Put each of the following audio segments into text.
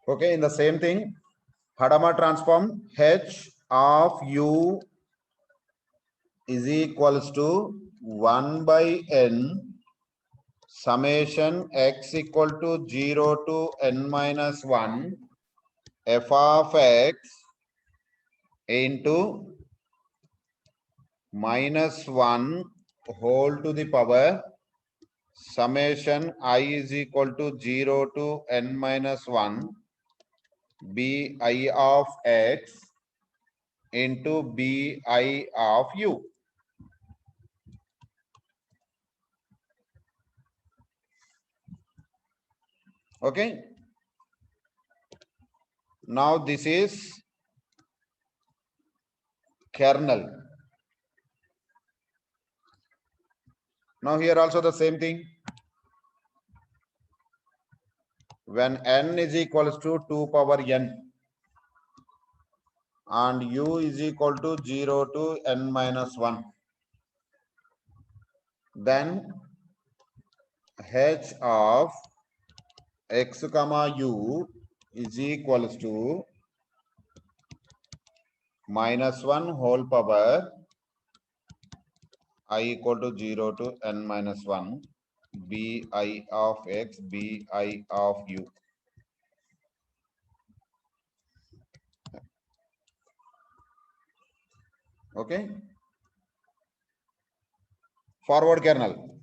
Okay, in the same thing, Hadamard transform H of U is equals to 1 by n summation x equal to 0 to n minus 1 f of x into minus 1 whole to the power summation I is equal to 0 to n minus 1 bi of x into bi of u. Okay. Now this is kernel. Now here also the same thing. When n is equals to 2 power n and u is equal to 0 to n minus 1, then h of x comma u is equals to minus 1 whole power I equal to 0 to n minus 1 bi of x bi of u. Okay. Forward kernel.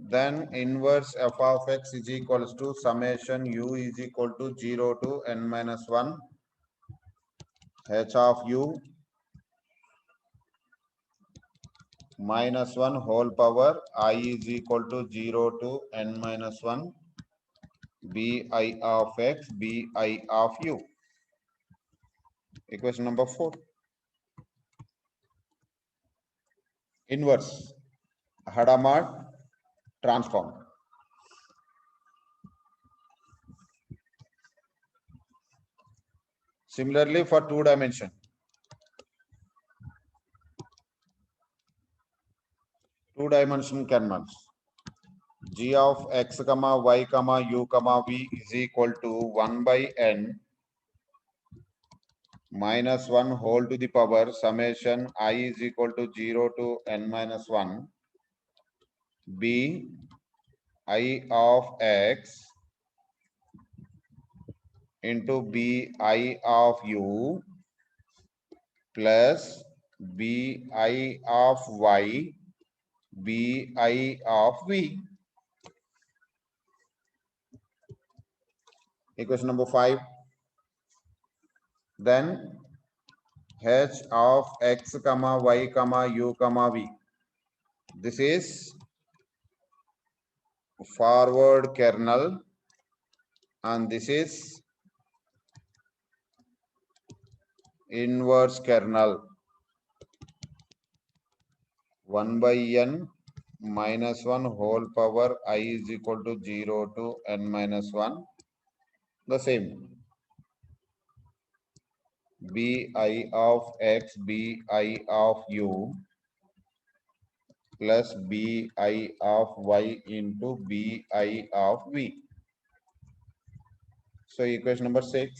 Then inverse f of x is equals to summation u is equal to 0 to n minus 1 h of u minus 1 whole power I is equal to 0 to n minus 1 bi of x bi of u. Equation number 4. Inverse Hadamard transform. Similarly for 2 dimension. 2 dimension kernels. G of x comma y comma u comma v is equal to 1 by n minus 1 whole to the power summation I is equal to 0 to n minus 1 b I of x into bi of u plus bi of y bi of v. Equation number 5. Then h of x comma y comma u comma v. This is forward kernel and this is inverse kernel. 1 by n minus 1 whole power I is equal to 0 to n minus 1. The same. bi of x bi of u plus bi of y into bi of v. So equation number 6.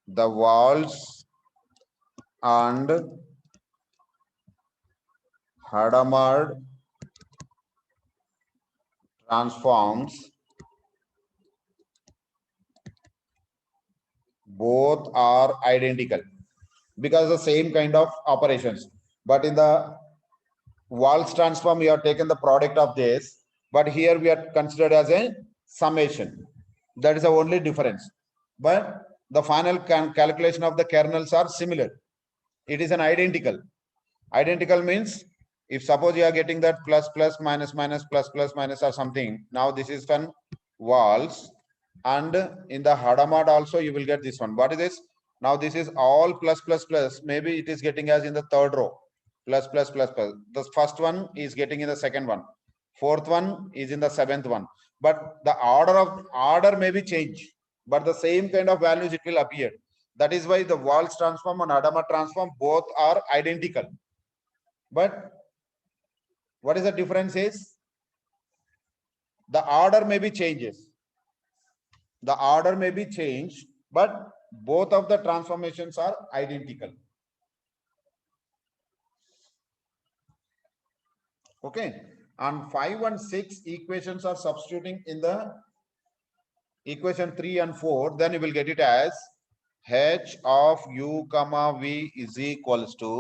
The Walsh and Hadamard transforms both are identical because the same kind of operations. But in the Walsh transform, we have taken the product of this, but here we are considered as a summation. That is the only difference. But the final calculation of the kernels are similar. It is an identical. Identical means if suppose you are getting that plus plus minus minus plus plus minus or something. Now this is one Walsh, and in the Hadamard also you will get this one. What is this? Now this is all plus plus plus. Maybe it is getting as in the third row. Plus plus plus plus. The first one is getting in the second one. Fourth one is in the seventh one. But the order may be changed, but the same kind of values it will appear. That is why the Walsh transform and Hadamard transform both are identical. But what is the difference is the order may be changes. The order may be changed, but both of the transformations are identical. Okay. And 5 and 6 equations are substituting in the equation 3 and 4. Then you will get it as h of u comma v is equals to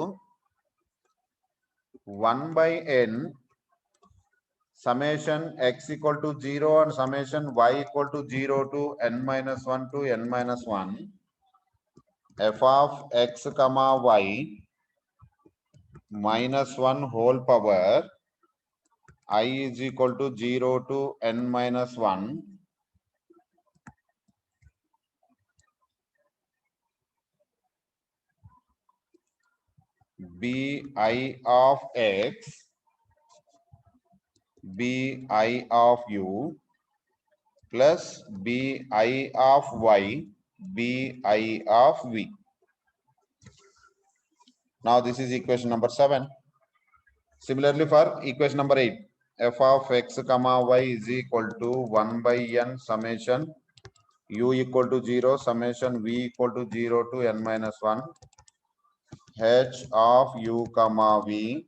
1 by n summation x equal to 0 and summation y equal to 0 to n minus 1 to n minus 1 f of x comma y minus 1 whole power I is equal to 0 to n minus 1 bi of x bi of u plus bi of y bi of v. Now this is equation number 7. Similarly for equation number 8, f of x comma y is equal to 1 by n summation u equal to 0 summation v equal to 0 to n minus 1 h of u comma v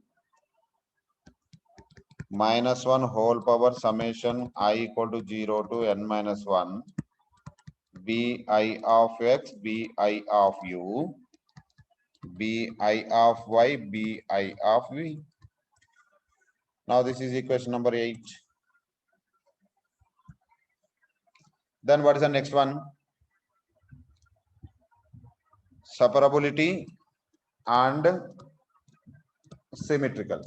minus 1 whole power summation I equal to 0 to n minus 1 bi of x bi of u bi of y bi of v. Now this is equation number 8. Then what is the next one? Separability and symmetrical.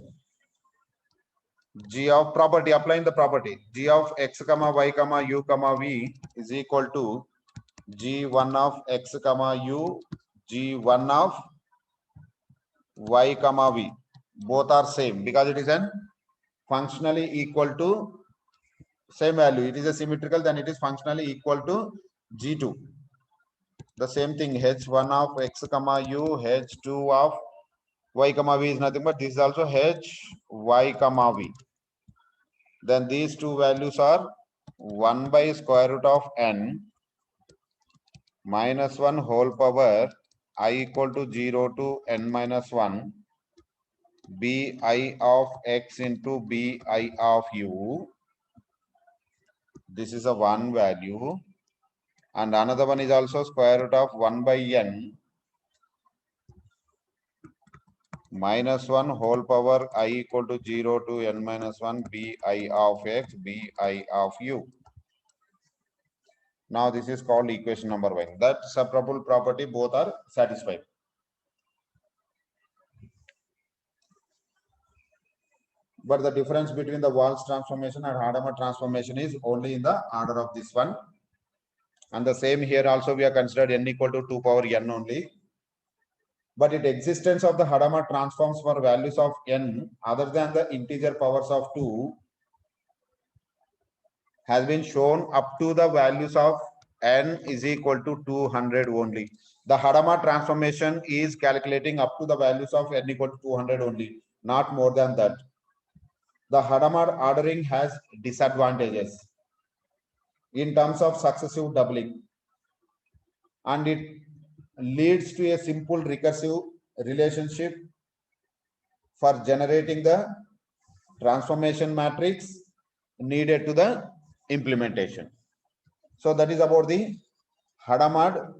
G of property, applying the property. G of x comma y comma u comma v is equal to G1 of x comma u G1 of y comma v. Both are same because it is an functionally equal to same value. It is a symmetrical, then it is functionally equal to G2. The same thing, h1 of x comma u h2 of y comma v is nothing but this is also h y comma v. Then these two values are 1 by square root of n minus 1 whole power I equal to 0 to n minus 1 bi of x into bi of u. This is a one value. And another one is also square root of 1 by n minus 1 whole power I equal to 0 to n minus 1 bi of x bi of u. Now this is called equation number 1. That separable property both are satisfied. But the difference between the Walsh transformation and Hadamard transformation is only in the order of this one. And the same here also we are considered n equal to 2 power n only. But its existence of the Hadamard transforms for values of n other than the integer powers of 2 has been shown up to the values of n is equal to 200 only. The Hadamard transformation is calculating up to the values of n equal to 200 only, not more than that. The Hadamard ordering has disadvantages in terms of successive doubling, and it leads to a simple recursive relationship for generating the transformation matrix needed to the implementation. So that is about the Hadamard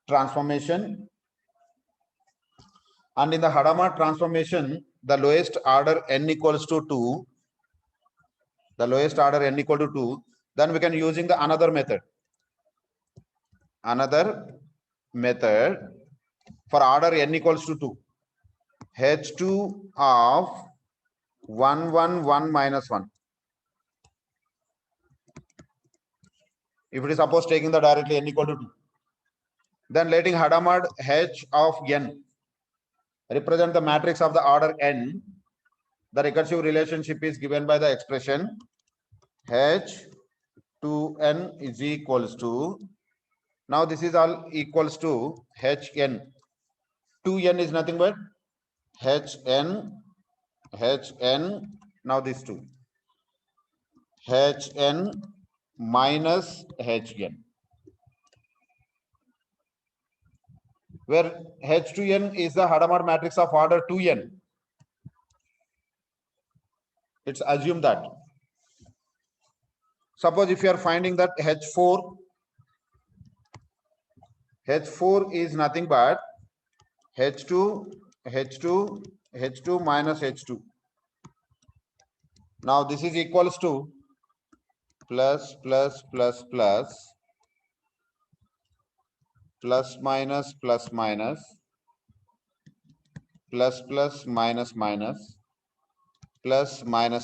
transformation. And in the Hadamard transformation, the lowest order n equals to 2, the lowest order n equal to 2, then we can using the another method for order n equals to 2, h2 of 1 1 1 minus 1. If it is suppose taking the directly n equal to 2, then letting Hadamard h of n represent the matrix of the order n, the recursive relationship is given by the expression h to n is equals to Now this is all equals to Hn. 2n is nothing but Hn. Now this 2. Hn minus Hn. Where H2n is the Hadamard matrix of order 2n. It's assumed that. Suppose if you are finding that H4 is nothing but H2 minus H2. Now this is equals to plus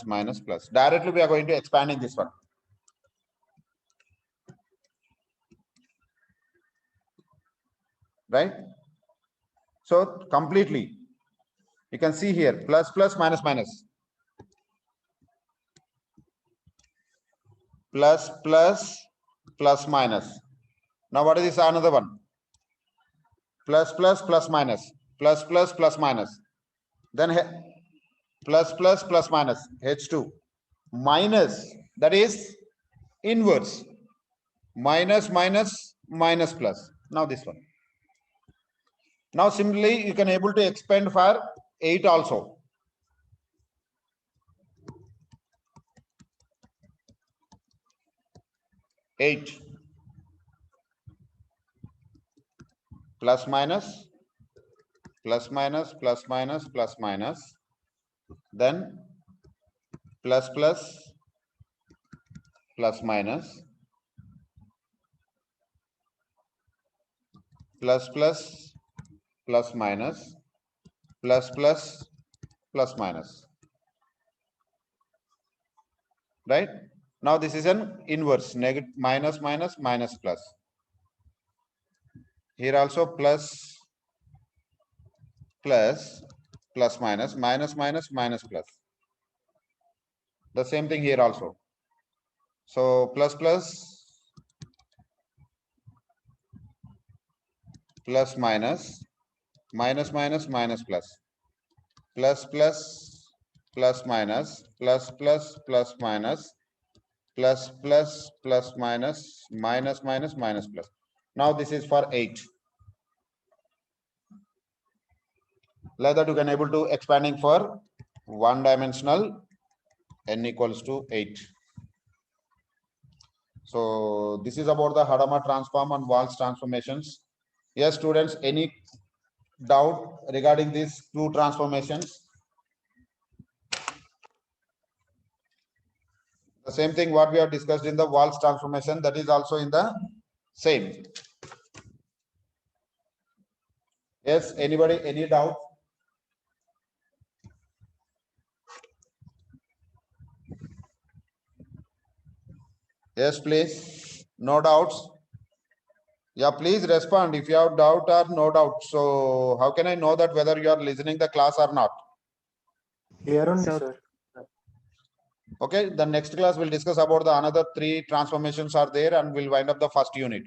minus plus. Directly we are going to expand in this one. Right? So completely you can see here plus minus plus minus. Now what is this another one? Plus minus then plus minus H2 minus, that is inverse, minus plus. Now this one. Now similarly you can able to expand for 8 also. Eight plus minus then plus minus plus minus. Right? Now this is an inverse, negative minus plus. Here also plus minus plus. The same thing here also. So plus minus plus minus plus minus plus minus plus. Now this is for 8. Like that you can able to expanding for one dimensional n equals to 8. So this is about the Hadamard transform and Walsh transformations. Yes, students, any doubt regarding these two transformations? The same thing what we have discussed in the Walsh transformation, that is also in the same. Yes, anybody, any doubt? Yes, please. No doubts. Yeah, please respond if you have doubt or no doubt. So how can I know that whether you are listening the class or not? Here only, sir. Okay, the next class will discuss about the another 3 transformations are there and we'll wind up the first unit.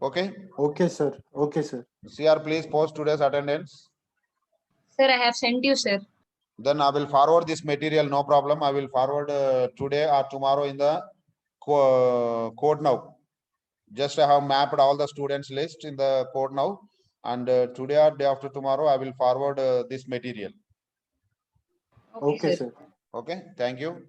Okay? Okay, sir. Okay, sir. CR, please post today's attendance. Sir, I have sent you, sir. Then I will forward this material, no problem. I will forward today or tomorrow in the code now. Just I have mapped all the students list in the code now. And today or day after tomorrow, I will forward this material. Okay, sir. Okay, thank you.